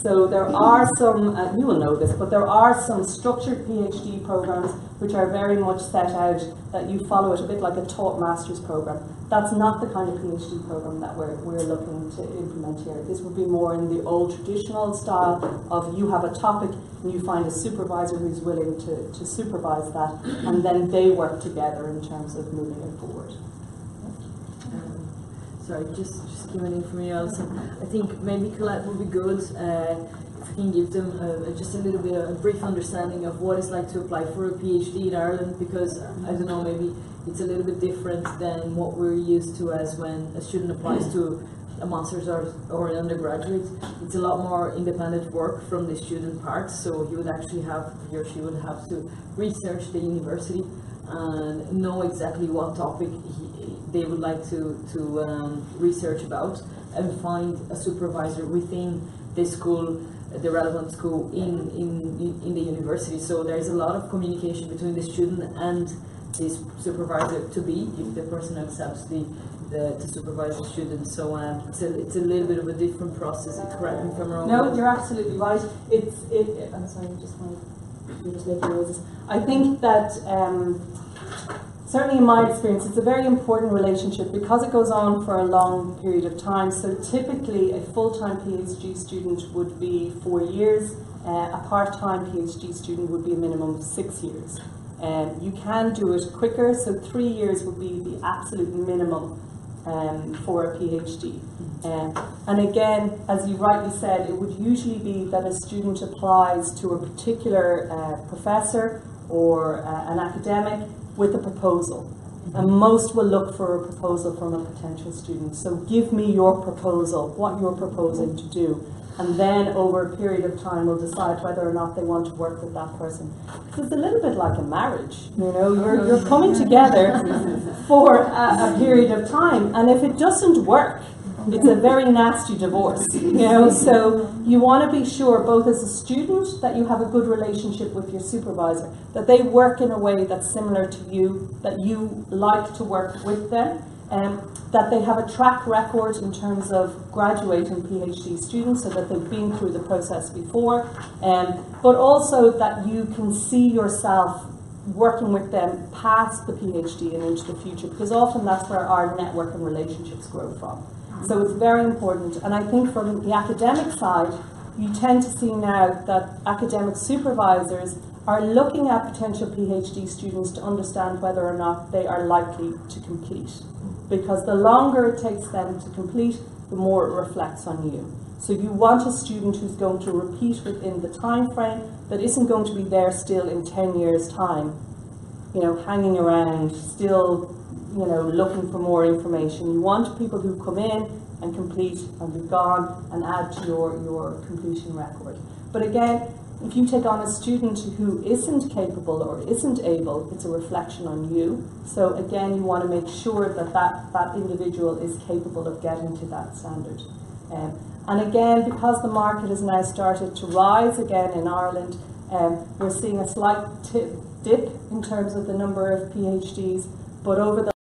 So there are some, you will know this, but there are some structured PhD programs which are very much set out that you follow it a bit like a taught master's program. That's not the kind of PhD program that we're looking to implement here. This would be more in the old traditional style of you have a topic and you find a supervisor who's willing to supervise that, and then they work together in terms of moving it forward. Sorry, just giving in from you also. I think maybe Colette would be good if we can give them just a little bit of a brief understanding of what it's like to apply for a PhD in Ireland, because I don't know, maybe it's a little bit different than what we're used to as when a student applies to a master's or an undergraduate. It's a lot more independent work from the student part, so he would actually have, he or she would have to research the university and know exactly what topic they would like to research about, and find a supervisor within the school, the relevant school in the university. So there is a lot of communication between the student and this supervisor to be, if the person accepts to supervise the student. So it's a little bit of a different process. Correct me if I'm wrong. No, you're absolutely right. I'm sorry, you're just making noises. I think that certainly in my experience, it's a very important relationship because it goes on for a long period of time. So typically a full-time PhD student would be 4 years, a part-time PhD student would be a minimum of 6 years. You can do it quicker, so 3 years would be the absolute minimum for a PhD. And again, as you rightly said, it would usually be that a student applies to a particular professor or an academic with a proposal. And most will look for a proposal from a potential student. So give me your proposal, what you're proposing to do. And then over a period of time we'll decide whether or not they want to work with that person. So it's a little bit like a marriage, you know, you're coming together for a period of time, and if it doesn't work, it's a very nasty divorce, you know. So you want to be sure, both as a student, that you have a good relationship with your supervisor, that they work in a way that's similar to you, that you like to work with them, that they have a track record in terms of graduating PhD students, so that they've been through the process before, but also that you can see yourself working with them past the PhD and into the future, because often that's where our network and relationships grow from. So it's very important. And I think from the academic side, you tend to see now that academic supervisors are looking at potential PhD students to understand whether or not they are likely to complete. Because the longer it takes them to complete, the more it reflects on you. So you want a student who's going to repeat within the time frame, that isn't going to be there still in 10 years' time, you know, hanging around, still, you know, looking for more information. You want people who come in and complete and be gone and add to your completion record. But again, if you take on a student who isn't capable or isn't able, it's a reflection on you. So again, you want to make sure that that individual is capable of getting to that standard. And again, because the market has now started to rise again in Ireland, we're seeing a slight dip in terms of the number of PhDs, but over the